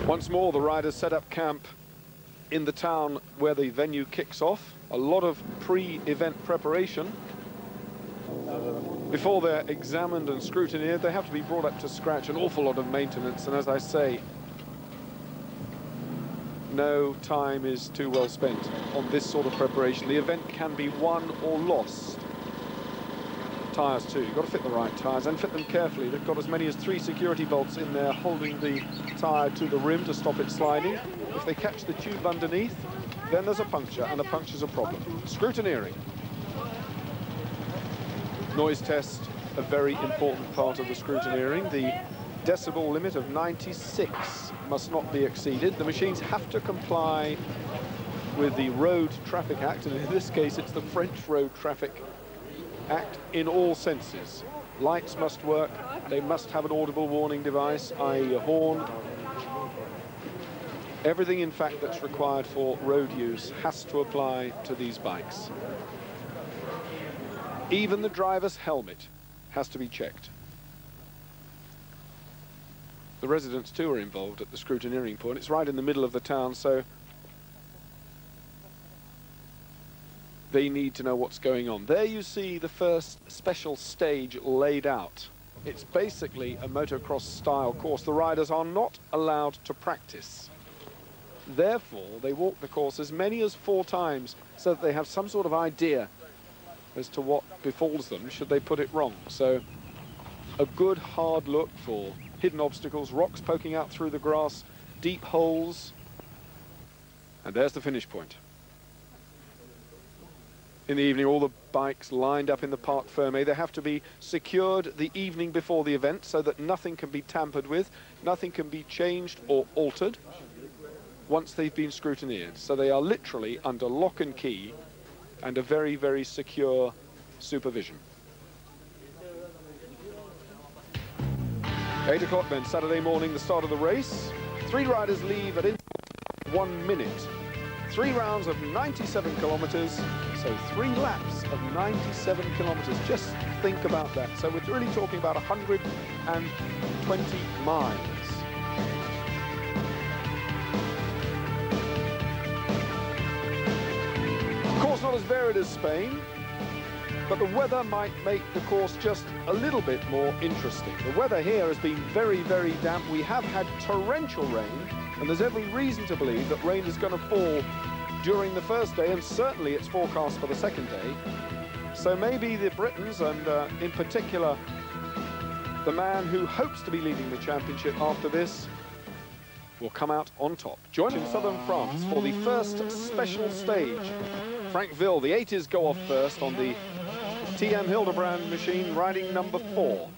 Once more, the riders set up camp in the town where the venue kicks off. A lot of pre-event preparation. Before they're examined and scrutinized, they have to be brought up to scratch, an awful lot of maintenance. And as I say, no time is too well spent on this sort of preparation. The event can be won or lost. Tyres too, you've got to fit the right tyres and fit them carefully. They've got as many as 3 security bolts in there holding the tyre to the rim to stop it sliding. If they catch the tube underneath, then there's a puncture, and a puncture's a problem. Scrutineering. Noise test, a very important part of the scrutineering. The decibel limit of 96 must not be exceeded. The machines have to comply with the Road Traffic Act, and in this case it's the French Road Traffic Act in all senses. Lights must work, they must have an audible warning device, i.e. a horn. Everything, in fact, that's required for road use has to apply to these bikes. Even the driver's helmet has to be checked. The residents too are involved at the scrutineering point. It's right in the middle of the town, so they need to know what's going on. There you see the first special stage laid out. It's basically a motocross style course. The riders are not allowed to practice. Therefore, they walk the course as many as 4 times so that they have some sort of idea as to what befalls them should they put it wrong. So a good hard look for hidden obstacles, rocks poking out through the grass, deep holes. And there's the finish point. In the evening, all the bikes lined up in the Parc Fermé. They have to be secured the evening before the event so that nothing can be tampered with, nothing can be changed or altered once they've been scrutinized. So they are literally under lock and key and a very, very secure supervision. 8 o'clock then, Saturday morning, the start of the race. 3 riders leave at 1 minute. 3 rounds of 97 kilometers, so 3 laps of 97 kilometers. Just think about that. So we're really talking about 120 miles. Of course, not as varied as Spain, but the weather might make the course just a little bit more interesting. The weather here has been very, very damp. We have had torrential rain, and there's every reason to believe that rain is going to fall during the first day, and certainly it's forecast for the second day. So maybe the Britons, and in particular the man who hopes to be leading the championship after this, will come out on top. Join in southern France for the first special stage. Frank Ville, the 80s go off first on the TM Hildebrand machine, riding number 4.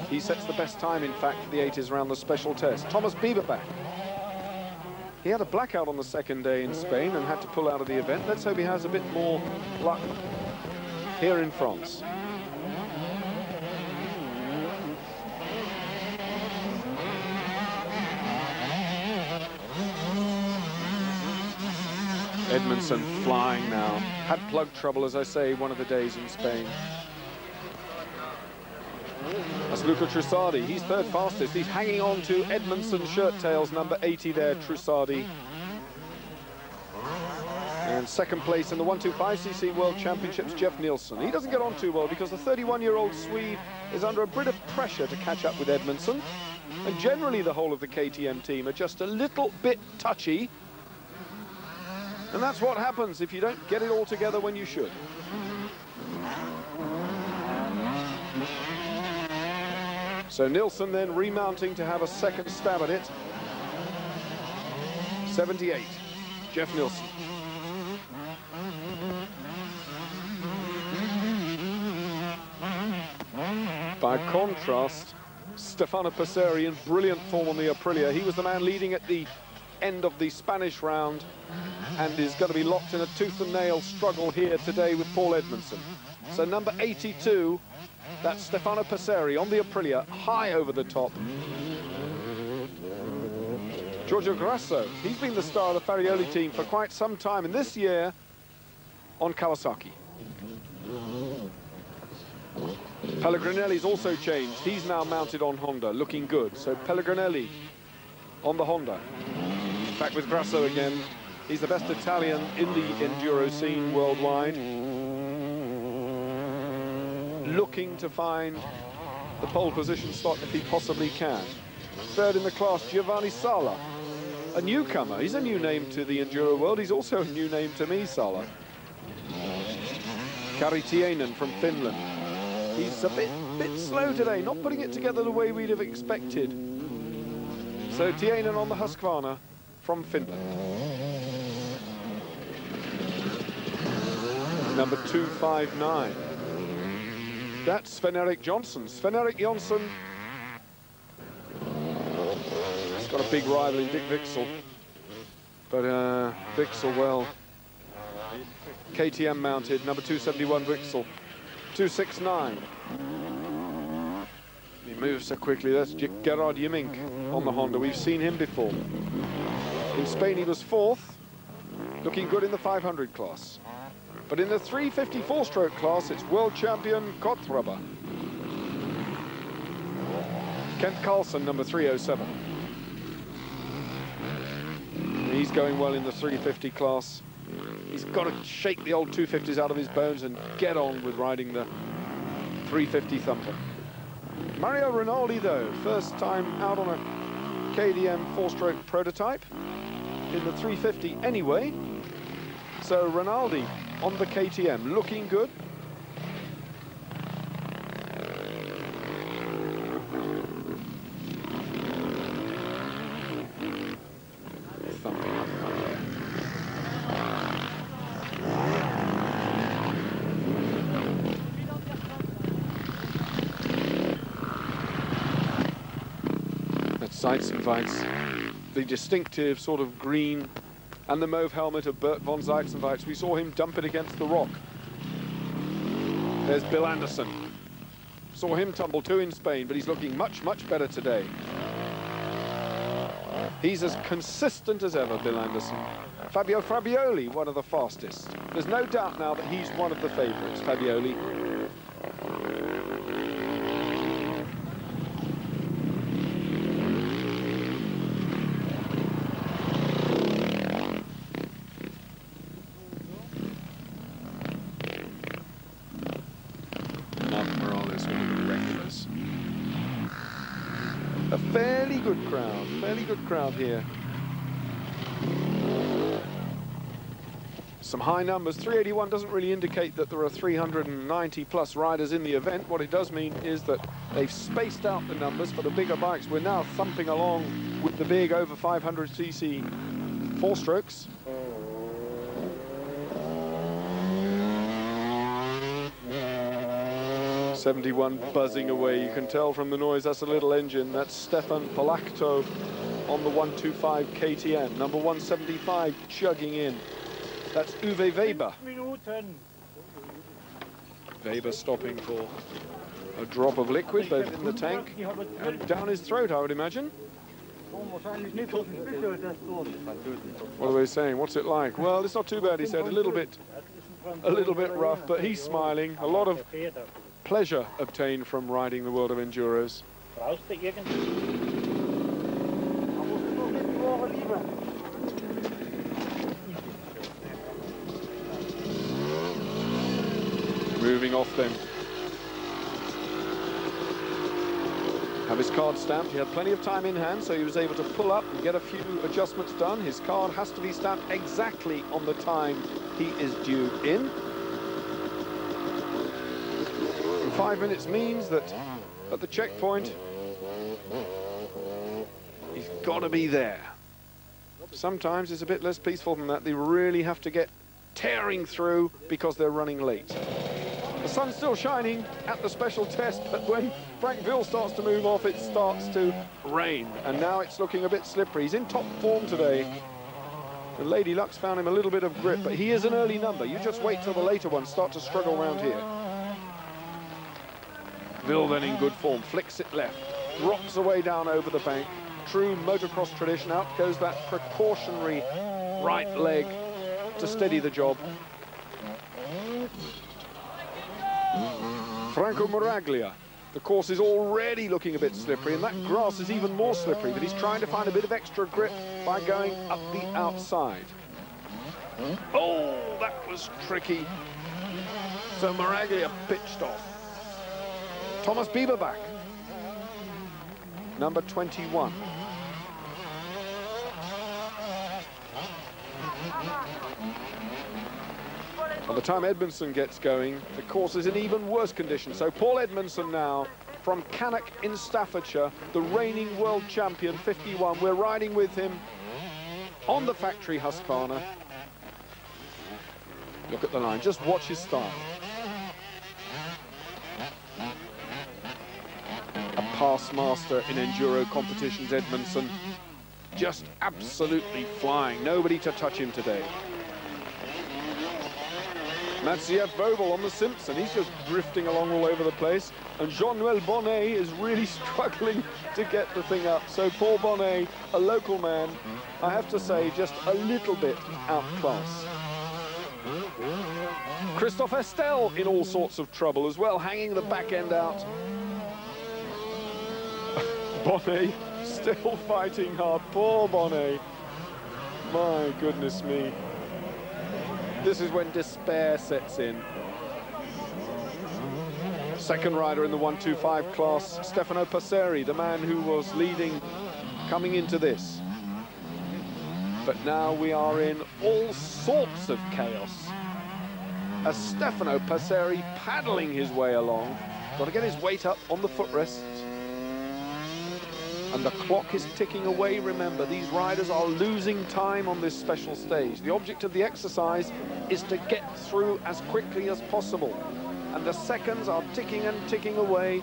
He sets the best time, in fact, for the 80s around the special test. Thomas Bieberback. He had a blackout on the second day in Spain and had to pull out of the event. Let's hope he has a bit more luck here in France. Edmondson flying now. Had plug trouble, as I say, one of the days in Spain. That's Luca Trusadi. He's 3rd fastest. He's hanging on to Edmondson's shirt tails, number 80 there, Trusadi. And 2nd place in the 125cc World Championships, Jeff Nielsen. He doesn't get on too well because the 31-year-old Swede is under a bit of pressure to catch up with Edmondson. And generally the whole of the KTM team are just a little bit touchy. And that's what happens if you don't get it all together when you should. So Nielsen then remounting to have a 2nd stab at it. 78, Jeff Nielsen. By contrast, Stefano Passeri in brilliant form on the Aprilia. He was the man leading at the end of the Spanish round and is going to be locked in a tooth and nail struggle here today with Paul Edmondson. So number 82, that's Stefano Passeri on the Aprilia, high over the top. Giorgio Grasso, he's been the star of the Fabioli team for quite some time, and this year on Kawasaki. Pellegrinelli's also changed. He's now mounted on Honda, looking good. So Pellegrinelli on the Honda. Back with Grasso again. He's the best Italian in the Enduro scene worldwide. Looking to find the pole position slot if he possibly can. Third in the class, Giovanni Salah, a newcomer. He's a new name to the Enduro world. He's also a new name to me, Salah. Kari Tiainen from Finland. He's a bit slow today, not putting it together the way we'd have expected. So Tiainen on the Husqvarna from Finland. Number 259. That's Sven-Erik Jonsson. Sven-Erik Jonsson has got a big rival in Dick Vixel. But Vixel, well, KTM mounted, number 271 Vixel. 269. He moves so quickly. That's Gerard Yemink on the Honda. We've seen him before. In Spain, he was fourth, looking good in the 500 class. But in the 350 four-stroke class, it's world champion Kotraba. Kent Carlson, number 307. He's going well in the 350 class. He's got to shake the old 250s out of his bones and get on with riding the 350 thumper. Mario Rinaldi, though, first time out on a KTM four-stroke prototype in the 350 anyway. So Rinaldi on the KTM, looking good. Thumping up. That's Zeitzenweit's, the distinctive sort of green and the mauve helmet of Bert von Zeitzenweitz. We saw him dump it against the rock. There's Bill Anderson. Saw him tumble too in Spain, but he's looking much, much better today. He's as consistent as ever, Bill Anderson. Fabio Fabioli, one of the fastest. There's no doubt now that he's one of the favourites, Fabioli. A fairly good crowd here. Some high numbers. 381 doesn't really indicate that there are 390 plus riders in the event. What it does mean is that they've spaced out the numbers for the bigger bikes. We're now thumping along with the big over 500cc four strokes. '71 buzzing away. You can tell from the noise that's a little engine. That's Stefan Palakto on the 125 KTM. Number 175 chugging in. That's Uwe Weber. Weber stopping for a drop of liquid both in the tank and down his throat, I would imagine. What are they saying? What's it like? Well, it's not too bad, he said. A little bit rough, but he's smiling. A lot of pleasure obtained from riding the world of enduros. Moving off then. Have his card stamped. He had plenty of time in hand, so he was able to pull up and get a few adjustments done. His card has to be stamped exactly on the time he is due in. 5 minutes means that at the checkpoint, he's got to be there. Sometimes it's a bit less peaceful than that. They really have to get tearing through because they're running late. The sun's still shining at the special test, but when Frank Vil starts to move off, it starts to rain. And now it's looking a bit slippery. He's in top form today. And Lady Luck's found him a little bit of grip, but he is an early number. You just wait till the later ones start to struggle around here. Vil then in good form, flicks it left, drops away down over the bank. True motocross tradition, out goes that precautionary right leg to steady the job. Franco Moraglia, The course is already looking a bit slippery, and that grass is even more slippery, but he's trying to find a bit of extra grip by going up the outside. Oh, that was tricky. So Maraglia pitched off. Thomas Bieberbach, number 21. By the time Edmondson gets going, the course is in even worse condition. So Paul Edmondson now, from Cannock in Staffordshire, the reigning world champion, 51. We're riding with him on the factory Husqvarna. Look at the line, just watch his style. A past master in enduro competitions, Edmondson. Just absolutely flying, nobody to touch him today. Matsief Vobel on the Simpson, he's just drifting along all over the place. And Jean-Noël Bonnet is really struggling to get the thing up. So Paul Bonnet, a local man, I have to say, just a little bit outclassed. Christophe Estel in all sorts of trouble as well, hanging the back end out. Bonnet still fighting hard. Poor Bonnet. My goodness me. This is when despair sets in. Second rider in the 125 class, Stefano Passeri, the man who was leading coming into this. But now we are in all sorts of chaos. As Stefano Passeri paddling his way along, got to get his weight up on the footrests. And the clock is ticking away, remember. These riders are losing time on this special stage. The object of the exercise is to get through as quickly as possible. And the seconds are ticking and ticking away.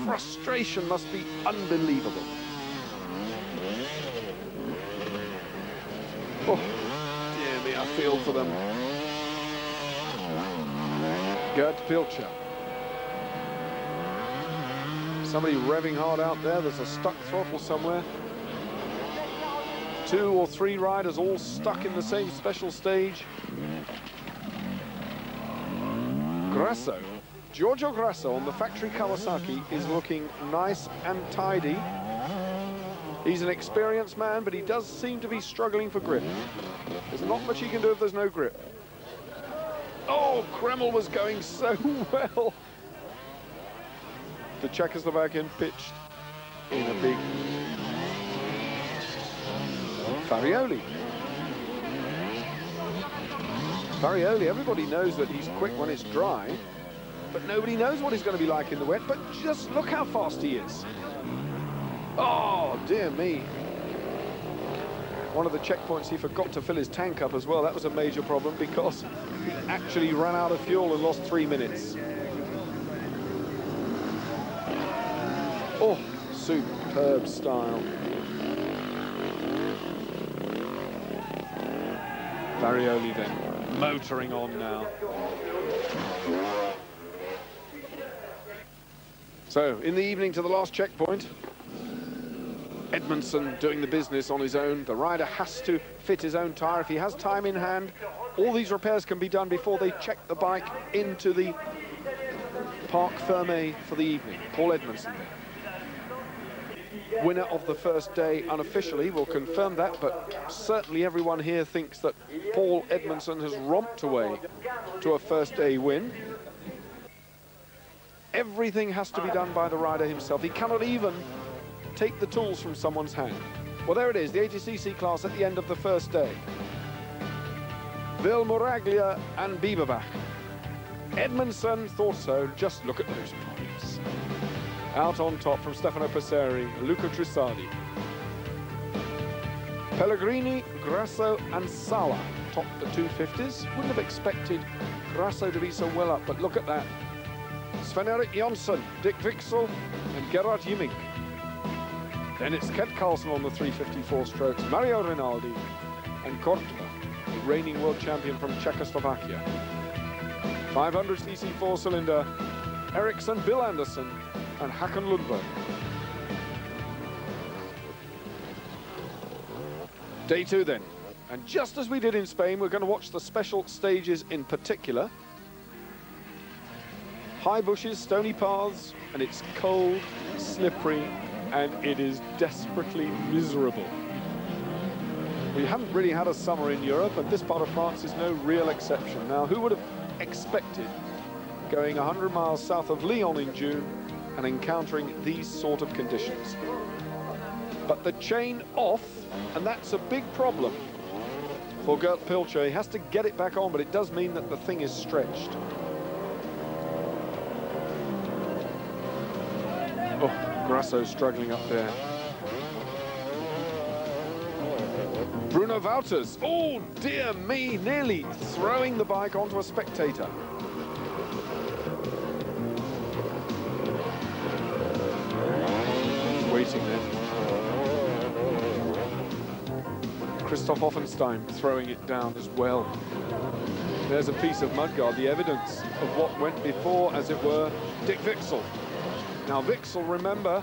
Frustration must be unbelievable. Oh, dear me, I feel for them. Gerd Pilcher. Somebody revving hard out there. There's a stuck throttle somewhere. 2 or 3 riders all stuck in the same special stage. Grasso, Giorgio Grasso on the factory Kawasaki is looking nice and tidy. He's an experienced man, but he does seem to be struggling for grip. There's not much he can do if there's no grip. Oh, Kreml was going so well. The Czechoslovakian pitched in a big Fabioli. Fabioli, everybody knows that he's quick when it's dry, but nobody knows what he's going to be like in the wet. But just look how fast he is. Oh, dear me. One of the checkpoints, he forgot to fill his tank up as well. That was a major problem because he actually ran out of fuel and lost 3 minutes. Oh, superb style. Fabioli then, motoring on now. So, in the evening to the last checkpoint, Edmondson doing the business on his own. The rider has to fit his own tyre. If he has time in hand, all these repairs can be done before they check the bike into the Parc Fermé for the evening. Paul Edmondson there. Winner of the first day unofficially, we'll confirm that, but certainly everyone here thinks that Paul Edmondson has romped away to a first day win. Everything has to be done by the rider himself. He cannot even take the tools from someone's hand. Well, there it is, the 80cc class at the end of the first day. Vil Moraglia and Bieberbach. Edmondson thought so. Just look at those points. Out on top from Stefano Passeri, Luca Trusadi. Pellegrini, Grasso and Salah topped the 250s. Wouldn't have expected Grasso to be so well up, but look at that. Sven-Erik Jonsson, Dick Vixel and Gerard Jimmink. Then it's Kent Carlson on the 354 strokes, Mario Rinaldi and Kortma, the reigning world champion from Czechoslovakia. 500cc 4-cylinder, Eriksson, Bill Anderson and Håkan Lundberg. Day 2 then, and just as we did in Spain, we're going to watch the special stages in particular. high bushes, stony paths, and it's cold, slippery, and it is desperately miserable. We haven't really had a summer in Europe, and this part of France is no real exception. Now, who would have expected going 100 miles south of Lyon in June and encountering these sort of conditions? But the chain off, and that's a big problem for Gert Pilcher. He has to get it back on, but it does mean that the thing is stretched. Oh, Grasso's struggling up there. Bruno Wouters, oh dear me, nearly throwing the bike onto a spectator. He's waiting there. Christoph Offenstein throwing it down as well. There's a piece of mudguard, the evidence of what went before, as it were, Dick Wixel. Now Wixel, remember,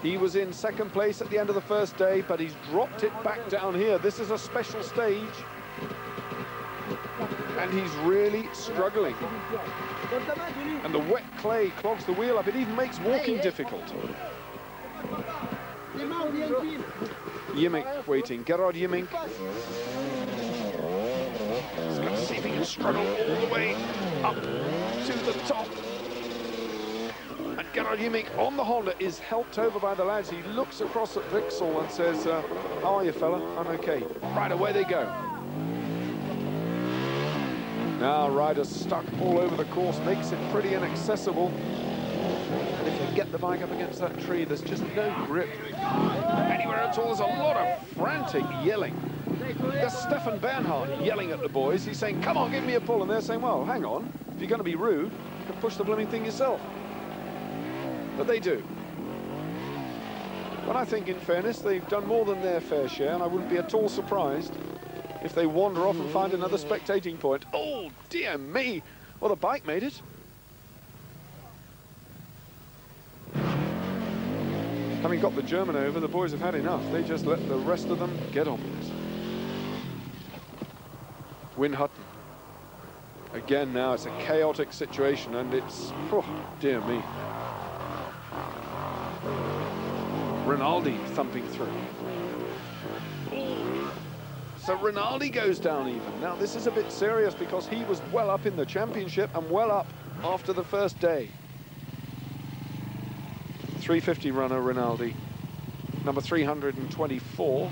he was in second place at the end of the first day, but he's dropped it back down here. This is a special stage, and he's really struggling. And the wet clay clogs the wheel up. It even makes walking difficult. Yimink waiting, Gerard Yimink. He's got to see if he can struggle all the way up to the top. And Gerard Yimink on the Honda is helped over by the lads. He looks across at Wixel and says, how are you, fella? I'm okay. Right, away they go. Now, riders stuck all over the course, makes it pretty inaccessible. And if you get the bike up against that tree, there's just no grip anywhere at all. There's a lot of frantic yelling. There's Stefan Bernhard yelling at the boys. He's saying, come on, give me a pull. And they're saying, well, hang on. If you're going to be rude, you can push the blooming thing yourself. But they do. But I think, in fairness, they've done more than their fair share, and I wouldn't be at all surprised if they wander off and find another spectating point. Oh, dear me. Well, the bike made it. Having got the German over, the boys have had enough. They just let the rest of them get on with it. Win Hutton. Again now, it's a chaotic situation, and it's, oh, dear me. Rinaldi thumping through. So Rinaldi goes down even. Now, this is a bit serious because he was well up in the championship and well up after the first day. 350 runner Rinaldi, number 324.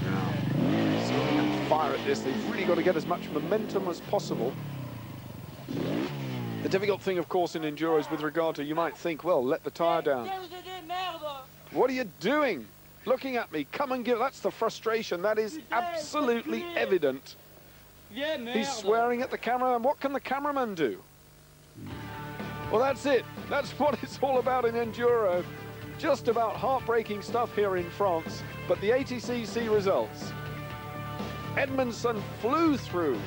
Now, see if they can fire at this. They've really got to get as much momentum as possible. The difficult thing, of course, in Enduro is with regard to, you might think, well, let the tyre down. What are you doing? Looking at me, come and give. That's the frustration. That is absolutely evident. He's swearing at the camera, and what can the cameraman do? Well, that's it. That's what it's all about in Enduro. Just about heartbreaking stuff here in France. But the ATCC results. Edmondson flew through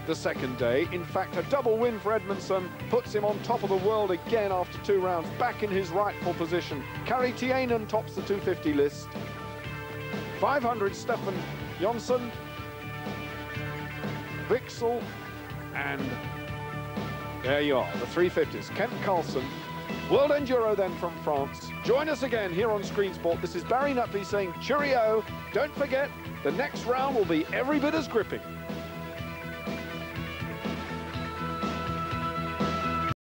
the second day. In fact, a double win for Edmondson puts him on top of the world again after 2 rounds, back in his rightful position. Kari Tienen tops the 250 list. 500, Stefan Jonsson, Wixel, and there you are, the 350s. Kent Carlson, World Enduro then from France. Join us again here on Screen Sport. This is Barry Nutley saying cheerio. Don't forget, the next round will be every bit as gripping.